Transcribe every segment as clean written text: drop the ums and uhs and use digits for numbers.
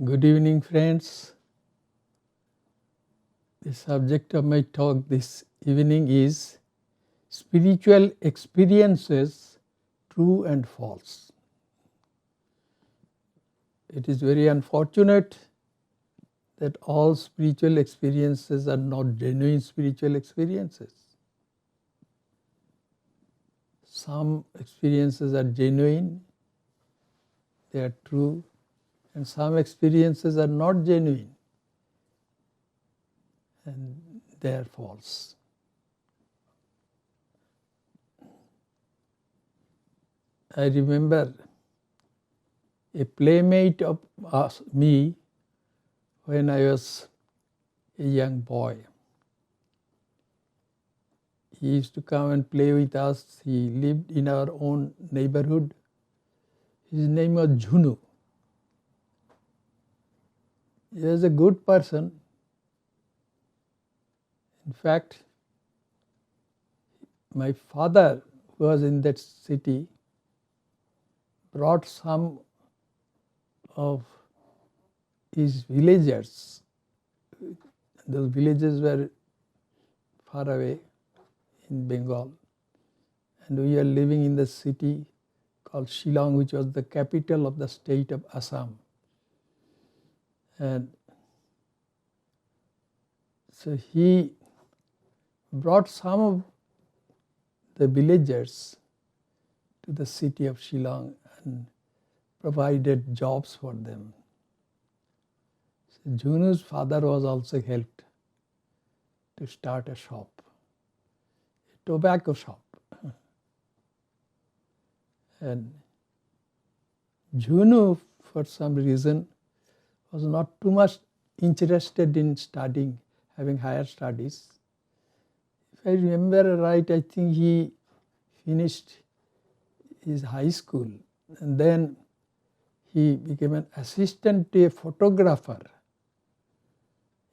Good evening, friends. The subject of my talk this evening is spiritual experiences, true and false. It is very unfortunate that all spiritual experiences are not genuine spiritual experiences. Some experiences are genuine, they are true, and some experiences are not genuine and they are false. I remember a playmate of me when I was a young boy. He used to come and play with us. He lived in our own neighborhood. His name was Jhunu. He was a good person. In fact, my father, who was in that city, brought some of his villagers. Those villages were far away in Bengal, and we are living in the city called Shillong, which was the capital of the state of Assam. And so he brought some of the villagers to the city of Shillong and provided jobs for them. So Junu's father was also helped to start a shop, a tobacco shop. And Junu, for some reason, was not too much interested in studying, having higher studies. If I remember right, I think he finished his high school and then he became an assistant to a photographer.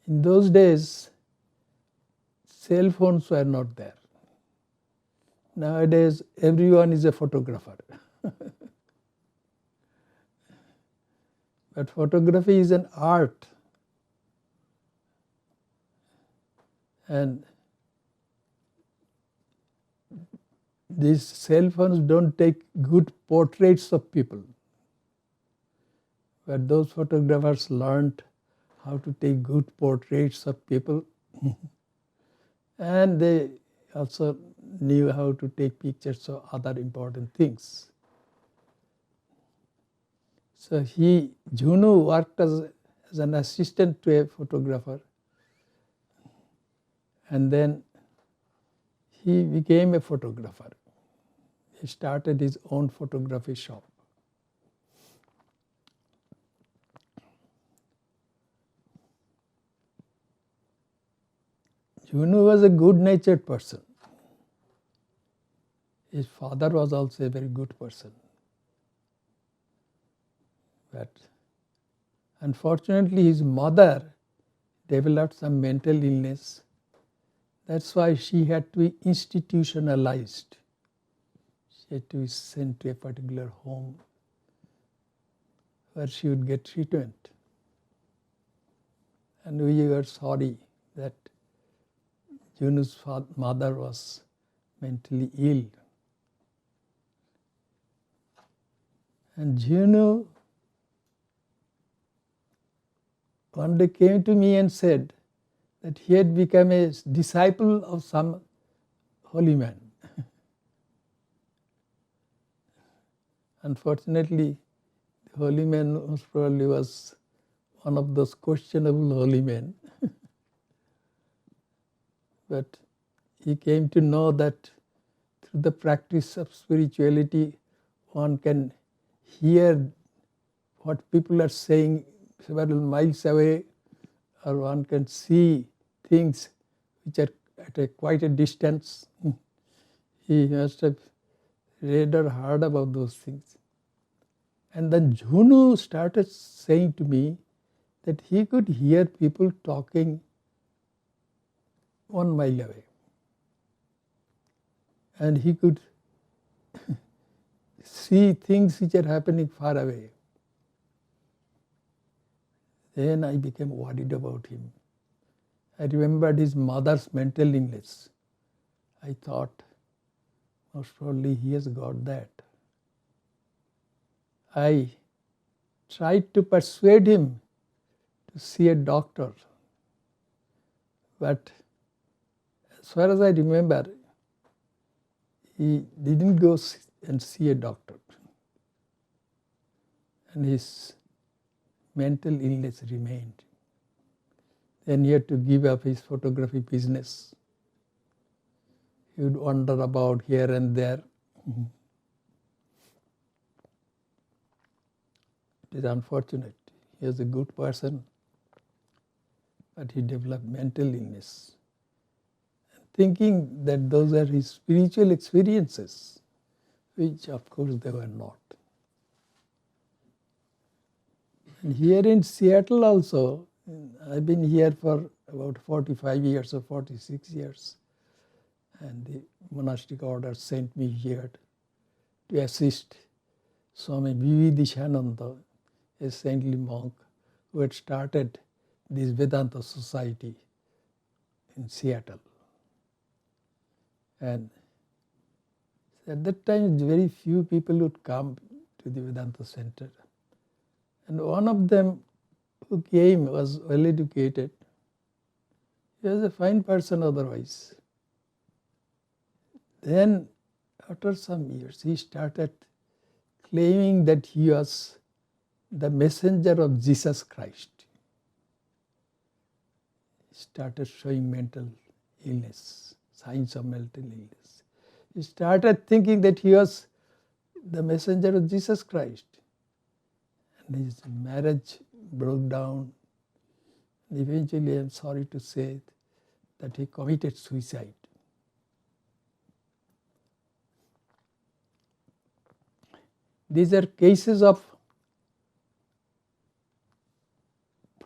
In those days, cell phones were not there. Nowadays, everyone is a photographer. But photography is an art. And these cell phones don't take good portraits of people. But those photographers learned how to take good portraits of people. And they also knew how to take pictures of other important things. So Junu worked as an assistant to a photographer, and then he became a photographer. He started his own photography shop. Junu was a good-natured person. His father was also a very good person. But unfortunately, his mother developed some mental illness. That's why she had to be institutionalized. She had to be sent to a particular home where she would get treatment. And we were sorry that Junu's mother was mentally ill. And Junu one day came to me and said that he had become a disciple of some holy man. Unfortunately, the holy man most probably was one of those questionable holy men. But he came to know that through the practice of spirituality, one can hear what people are saying several miles away, or one can see things which are at quite a distance. He must have read or heard about those things. And then Junu started saying to me that he could hear people talking 1 mile away. And he could see things which are happening far away. Then I became worried about him. I remembered his mother's mental illness. I thought, most probably he has got that. I tried to persuade him to see a doctor. But as far as I remember, he didn't go and see a doctor. And his mental illness remained. Then he had to give up his photography business. He would wander about here and there. It is unfortunate. He was a good person, but he developed mental illness. Thinking that those are his spiritual experiences, which of course they were not. And here in Seattle also, I've been here for about 45 years or 46 years. And the monastic order sent me here to assist Swami Vivedishananda, a saintly monk who had started this Vedanta society in Seattle. And at that time, very few people would come to the Vedanta center. And one of them who came was well educated. He was a fine person otherwise. Then, after some years, he started claiming that he was the messenger of Jesus Christ. He started showing mental illness, signs of mental illness. He started thinking that he was the messenger of Jesus Christ. And his marriage broke down. And eventually, I am sorry to say that he committed suicide. These are cases of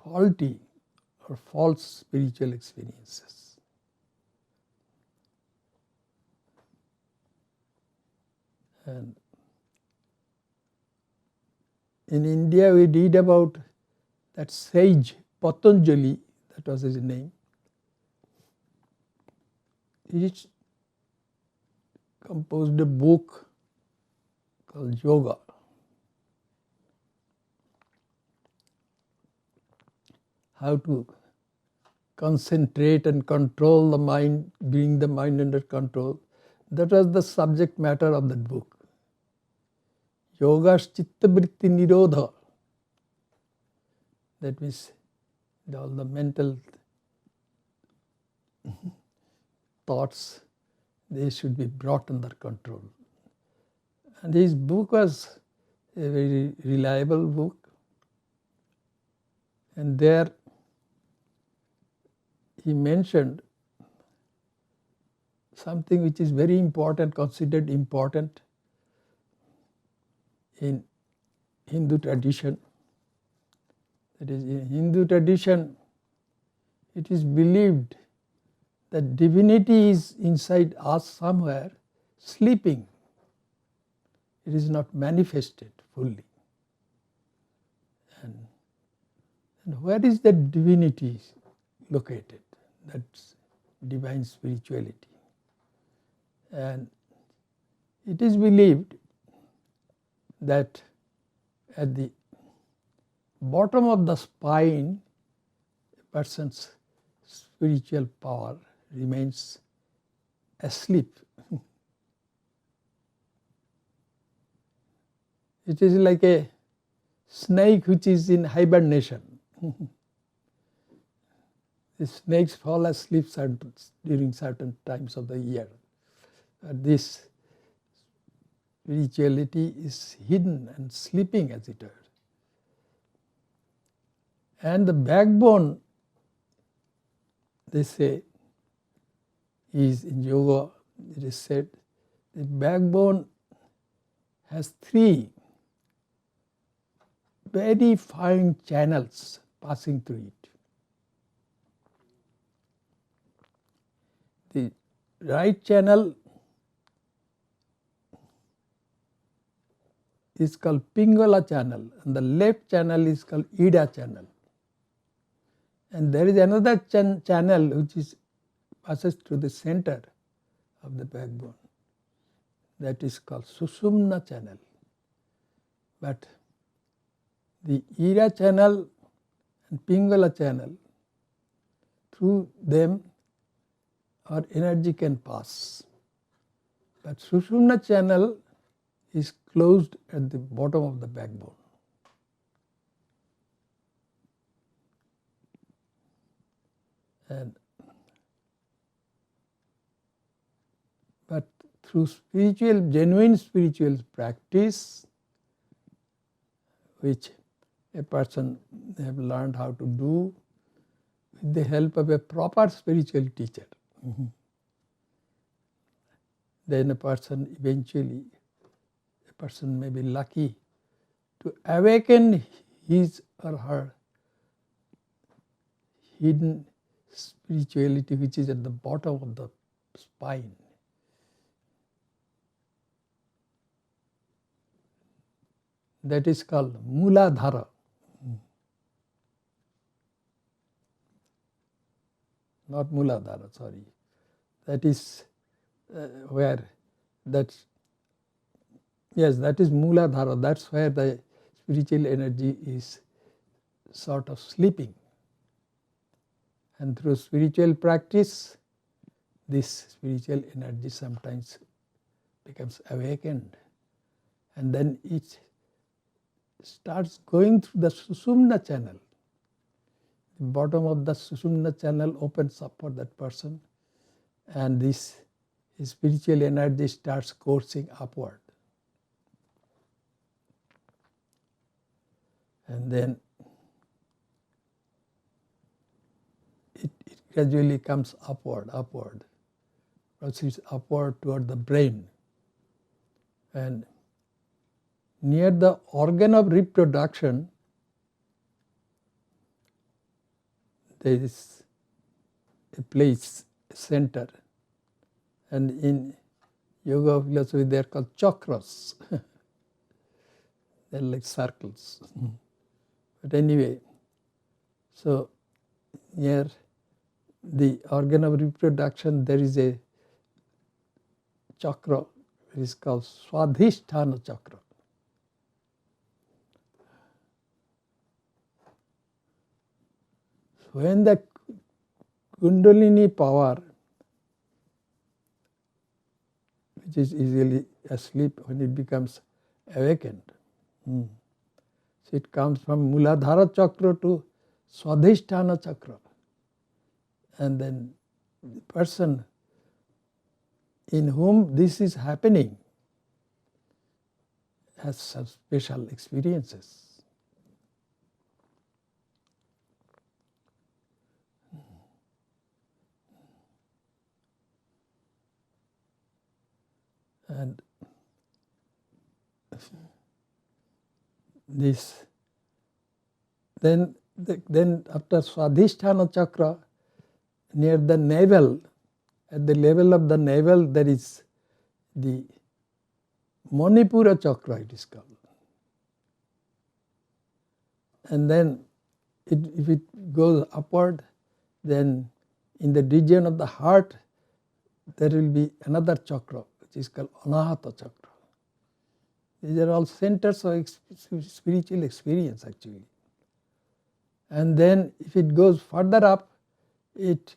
faulty or false spiritual experiences. And in India, we read about that sage Patanjali, that was his name. He composed a book called Yoga. How to concentrate and control the mind, bring the mind under control. That was the subject matter of that book. Yoga's chitta vritti nirodha. That means all the mental thoughts, they should be brought under control. And his book was a very reliable book. And there he mentioned something which is very important, considered important in Hindu tradition. That is, in Hindu tradition, it is believed that divinity is inside us somewhere, sleeping. It is not manifested fully. And where is that divinity located? That's divine spirituality. And it is believed that at the bottom of the spine, a person's spiritual power remains asleep. It is like a snake which is in hibernation. The snakes fall asleep during certain times of the year. This spirituality is hidden and sleeping, as it were. And the backbone, they say, is in yoga, it is said, the backbone has three very fine channels passing through it. The right channel is called Pingala channel and the left channel is called Ida channel. And there is another channel which passes through the center of the backbone. That is called Sushumna channel. But the Ira channel and Pingala channel, through them our energy can pass. But Sushumna channel is closed at the bottom of the backbone. But through genuine spiritual practice, which a person have learned how to do with the help of a proper spiritual teacher, then a person may be lucky to awaken his or her hidden spirituality, which is at the bottom of the spine. That is called Muladhara. Not Muladhara, sorry. That is where that is Muladhara. That's where the spiritual energy is sort of sleeping. And through spiritual practice, this spiritual energy sometimes becomes awakened. And then it starts going through the Sushumna channel. The bottom of the Sushumna channel opens up for that person, and this spiritual energy starts coursing upward. And then it gradually comes upward, proceeds upward toward the brain. And near the organ of reproduction, there is a place, a center, and in yoga philosophy they are called chakras. They are like circles. But anyway, so near the organ of reproduction there is a chakra, it is called Swadhishthana Chakra. When the Kundalini power, which is easily asleep, when it becomes awakened, so it comes from Muladhara Chakra to Swadhisthana Chakra. And then the person in whom this is happening has some special experiences. And this, then after Swadhisthana Chakra, near the navel, at the level of the navel, there is the Manipura Chakra, it is called. And then if it goes upward, then in the region of the heart, there will be another chakra, which is called Anahata Chakra. These are all centers of spiritual experience actually. And then if it goes further up, it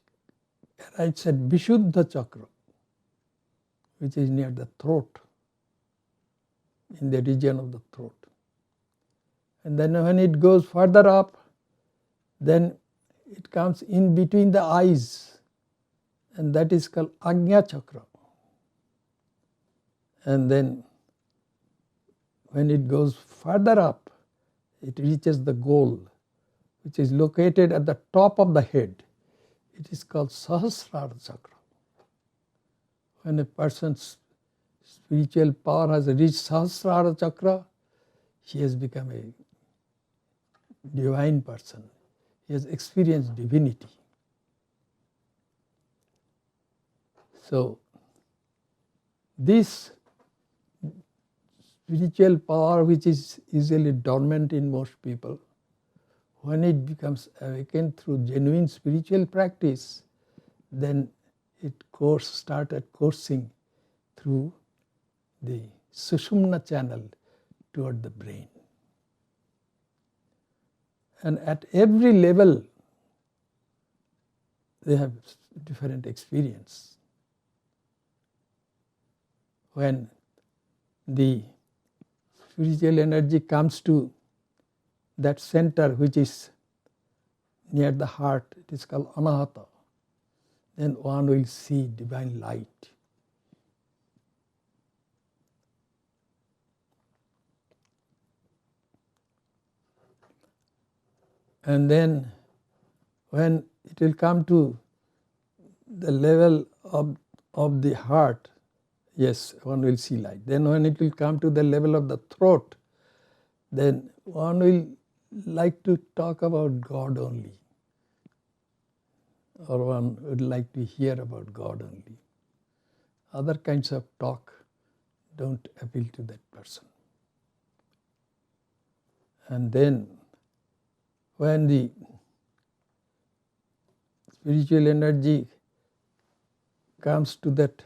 arrives at Vishuddha Chakra, which is near the throat, in the region of the throat. And then when it goes further up, then it comes in between the eyes, and that is called Ajna Chakra. And then when it goes further up, it reaches the goal, which is located at the top of the head. It is called Sahasrara Chakra. When a person's spiritual power has reached Sahasrara Chakra, he has become a divine person. He has experienced divinity. So, this spiritual power, which is usually dormant in most people, when it becomes awakened through genuine spiritual practice, then it started coursing through the Sushumna channel toward the brain. And at every level, they have different experience. When the spiritual energy comes to that center which is near the heart, it is called Anahata, then one will see divine light. And then when it will come to the level of the heart, yes, one will see light. Then when it will come to the level of the throat, then one will like to talk about God only, or one would like to hear about God only. Other kinds of talk don't appeal to that person. And then when the spiritual energy comes to that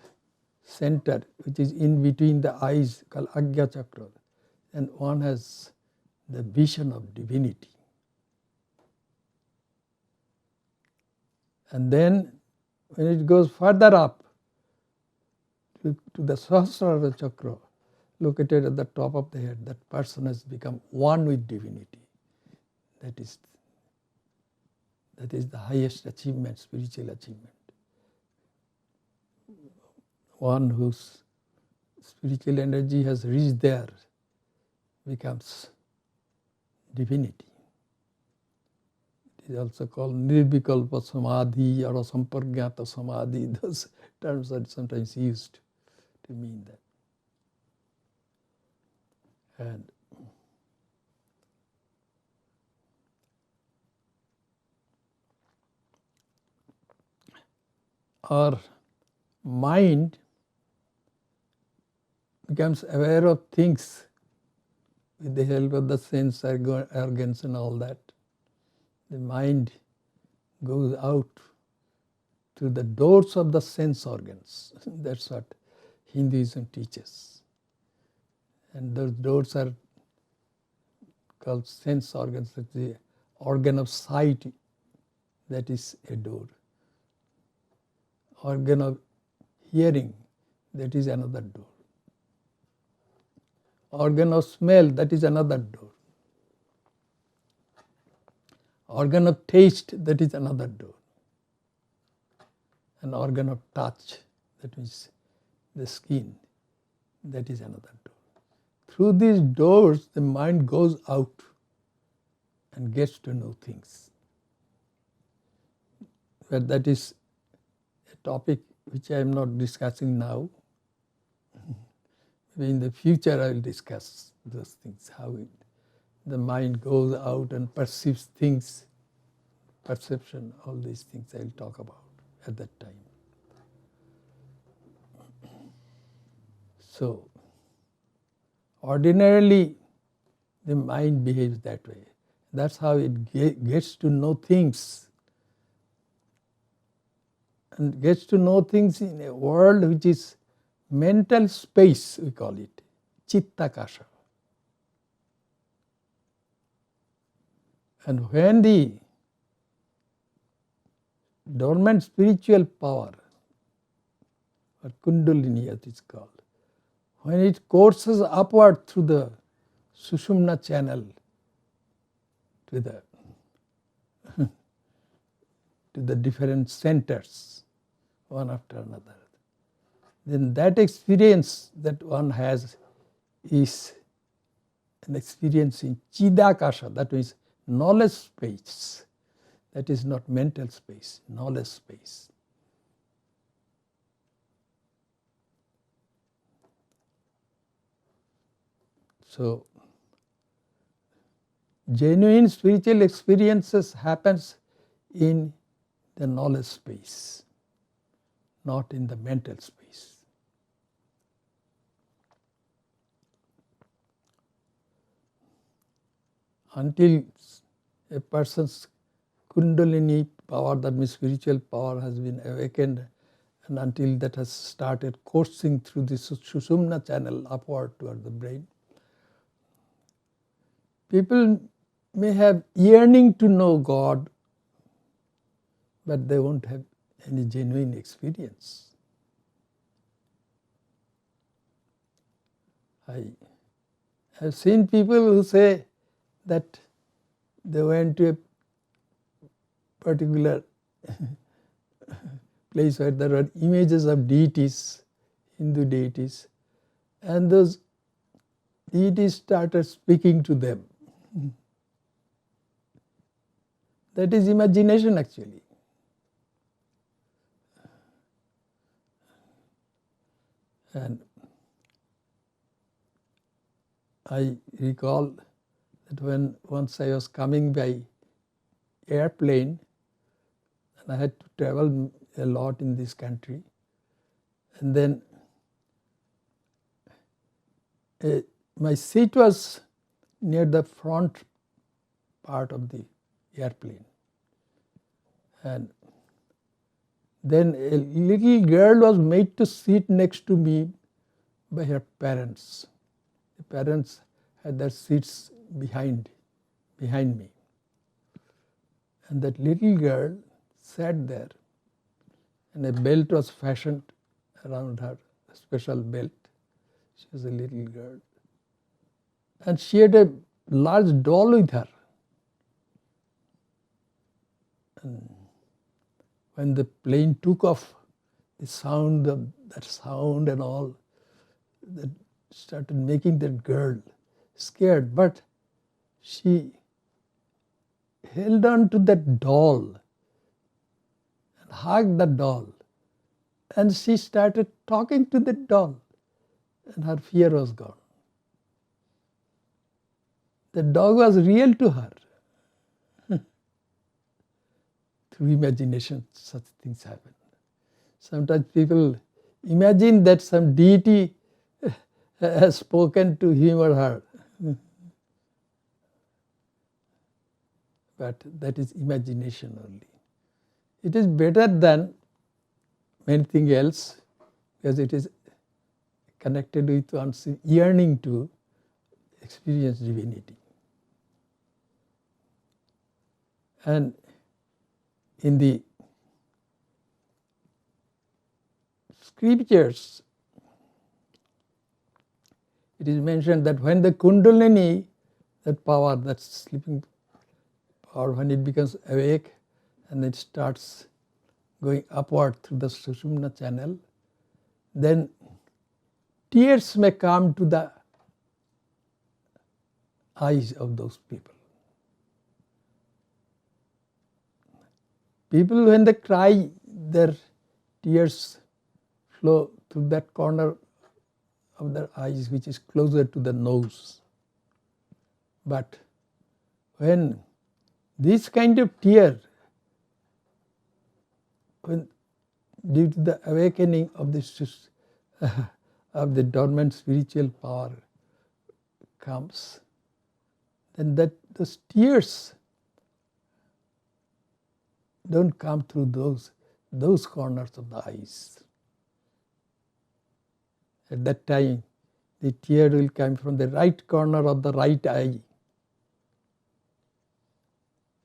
center which is in between the eyes, called Agya Chakra, and one has the vision of divinity. And then when it goes further up to the Sahasrara Chakra, located at the top of the head, that person has become one with divinity. That is the highest achievement, spiritual achievement. One whose spiritual energy has reached there becomes divinity. It is also called Nirvikalpa Samadhi or Sampargyata Samadhi. Those terms are sometimes used to mean that. And our mind becomes aware of things with the help of the sense organs and all that. The mind goes out through the doors of the sense organs. That's what Hinduism teaches. And those doors are called sense organs. The organ of sight, that is a door. Organ of hearing, that is another door. Organ of smell, that is another door. Organ of taste, that is another door. An organ of touch, that means the skin, that is another door. Through these doors, the mind goes out and gets to know things. But that is a topic which I am not discussing now. In the future I will discuss those things, how the mind goes out and perceives things, perception, all these things I will talk about at that time. So, ordinarily the mind behaves that way. That's how it gets to know things. And gets to know things in a world which is mental space, we call it, Chittakasha. And when the dormant spiritual power, or Kundalini as it's called, when it courses upward through the Sushumna channel to the different centers, one after another, then that experience that one has is an experience in Chidakasha, that means knowledge space. That is not mental space, knowledge space. So, genuine spiritual experiences happens in the knowledge space, not in the mental space. Until a person's Kundalini power, that means spiritual power, has been awakened, and until that has started coursing through the Sushumna channel upward toward the brain. People may have yearning to know God, but they won't have any genuine experience. I have seen people who say that they went to a particular place where there are images of deities, Hindu deities, and those deities started speaking to them. That is imagination actually. And I recall that when once I was coming by airplane, and I had to travel a lot in this country, and then my seat was near the front part of the airplane, and then a little girl was made to sit next to me by her parents. The parents had their seats behind me, and that little girl sat there, and a belt was fashioned around her, a special belt. She was a little girl, and she had a large doll with her. And when the plane took off, the sound of that sound and all that started making that girl scared, but she held on to that doll and hugged the doll, and she started talking to the doll, and her fear was gone. The dog was real to her. Through imagination, such things happen. Sometimes people imagine that some deity has spoken to him or her. But that is imagination only. It is better than anything else because it is connected with one's yearning to experience divinity. And in the scriptures, it is mentioned that when the Kundalini, that power, that sleeping power, when it becomes awake and it starts going upward through the Sushumna channel, then tears may come to the eyes of those people. People, when they cry, their tears flow through that corner of their eyes, which is closer to the nose. But when this kind of tear, when due to the awakening of the dormant spiritual power comes, then those tears don't come through those corners of the eyes. At that time, the tear will come from the right corner of the right eye,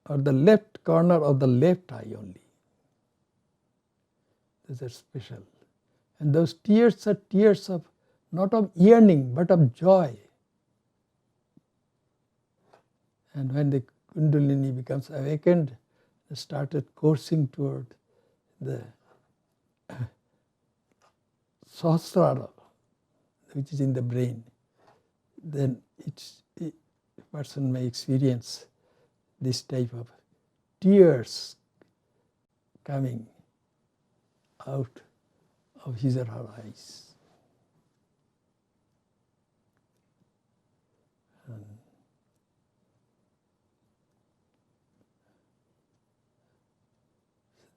or the left corner of the left eye only. Those are special. And those tears are tears of not of yearning but of joy. And when the Kundalini becomes awakened, it started coursing toward the Sahasrara, which is in the brain, then a person may experience this type of tears coming out of his or her eyes. And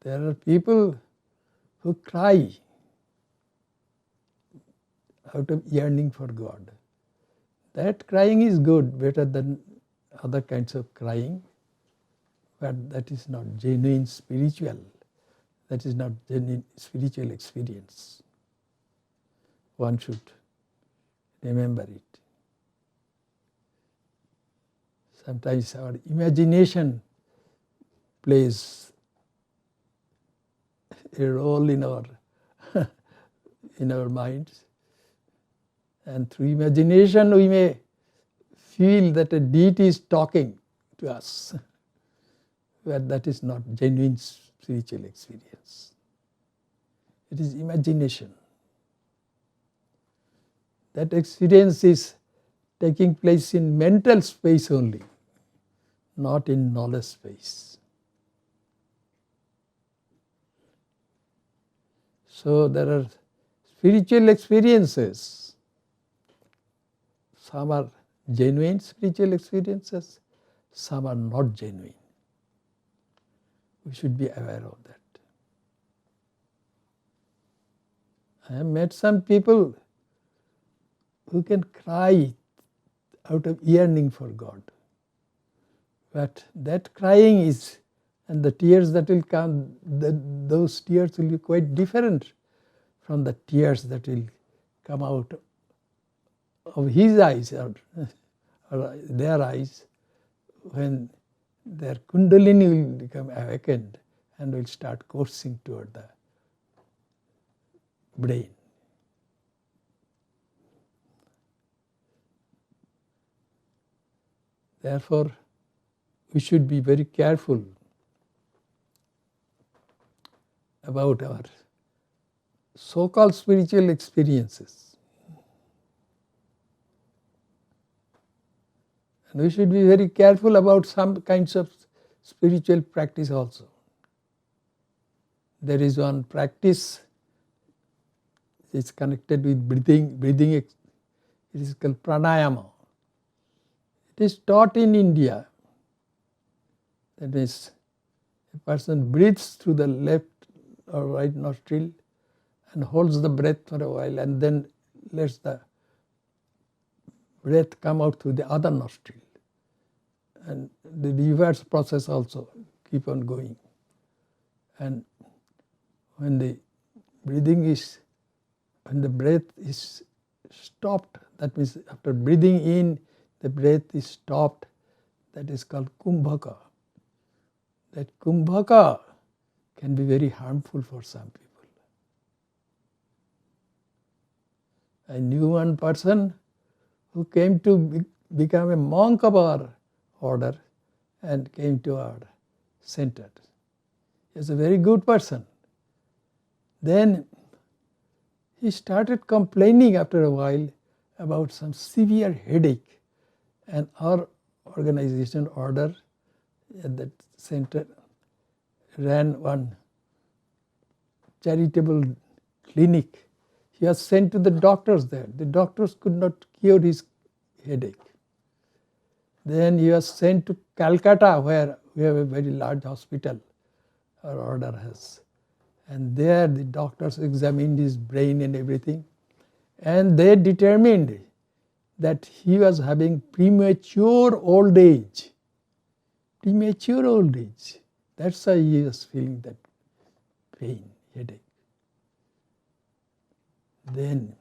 there are people who cry out of yearning for God. That crying is good, better than other kinds of crying. but that is not genuine spiritual. That is not genuine spiritual experience. One should remember it. Sometimes our imagination plays a role in our in our minds, and through imagination we may feel that a deity is talking to us, but that is not genuine spiritual experience. It is imagination. That experience is taking place in mental space only, not in knowledge space. So there are spiritual experiences. Some are genuine spiritual experiences, some are not genuine. We should be aware of that. I have met some people who can cry out of yearning for God. But that crying is, and the tears that will come, those tears will be quite different from the tears that will come out of his eyes or their eyes when their kundalini will become awakened and will start coursing toward the brain. Therefore, we should be very careful about our so-called spiritual experiences. And we should be very careful about some kinds of spiritual practice also. There is one practice which is connected with breathing. It is called pranayama. It is taught in India. That means a person breathes through the left or right nostril and holds the breath for a while and then lets the breath come out through the other nostril. And the reverse process also keep on going. And when the breath is stopped, that means after breathing in, the breath is stopped, that is called Kumbhaka. That Kumbhaka can be very harmful for some people. I knew one person who came to become a monk of our order and came to our center. He was a very good person. Then he started complaining after a while about some severe headache, and our organization order at that center ran one charitable clinic. He was sent to the doctors there. The doctors could not cure his headache. Then he was sent to Calcutta, where we have a very large hospital our order has. And there the doctors examined his brain and everything, and they determined that he was having premature old age. Premature old age. That's why he was feeling that pain, headache. Then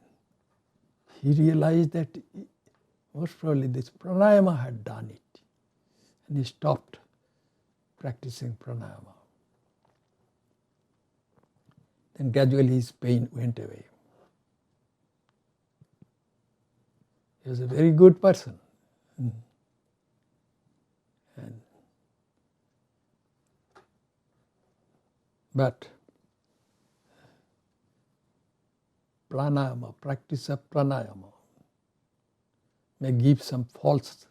he realized that most probably this pranayama had done it, and he stopped practicing pranayama. Then gradually his pain went away. He was a very good person. But pranayama, practice of pranayama may give some false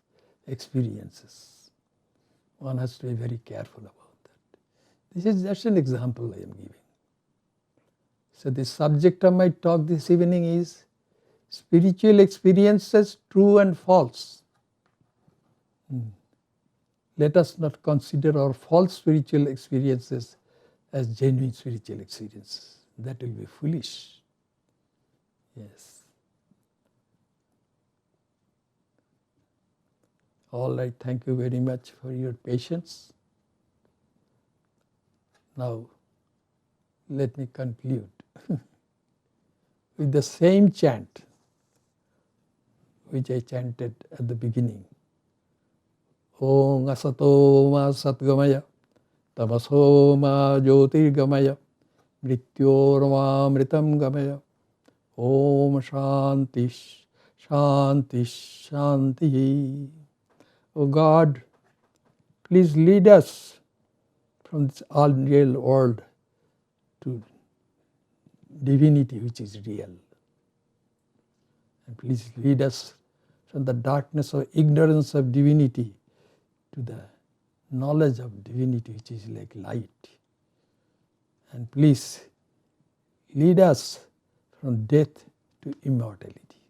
experiences. One has to be very careful about that. This is just an example I am giving. So the subject of my talk this evening is spiritual experiences, true and false. Let us not consider our false spiritual experiences as genuine spiritual experiences. That will be foolish. Yes. All right, thank you very much for your patience. Now let me conclude with the same chant which I chanted at the beginning. Om asato ma satgamaya tamaso ma jyotirgamaya mrityorma mritam gamaya. Om shanti shanti shanti. O God, please lead us from this unreal world to divinity which is real. And please lead us from the darkness of ignorance of divinity to the knowledge of divinity which is like light. And please lead us from death to immortality.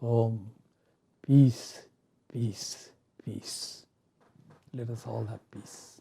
Om, peace, peace, peace. Let us all have peace.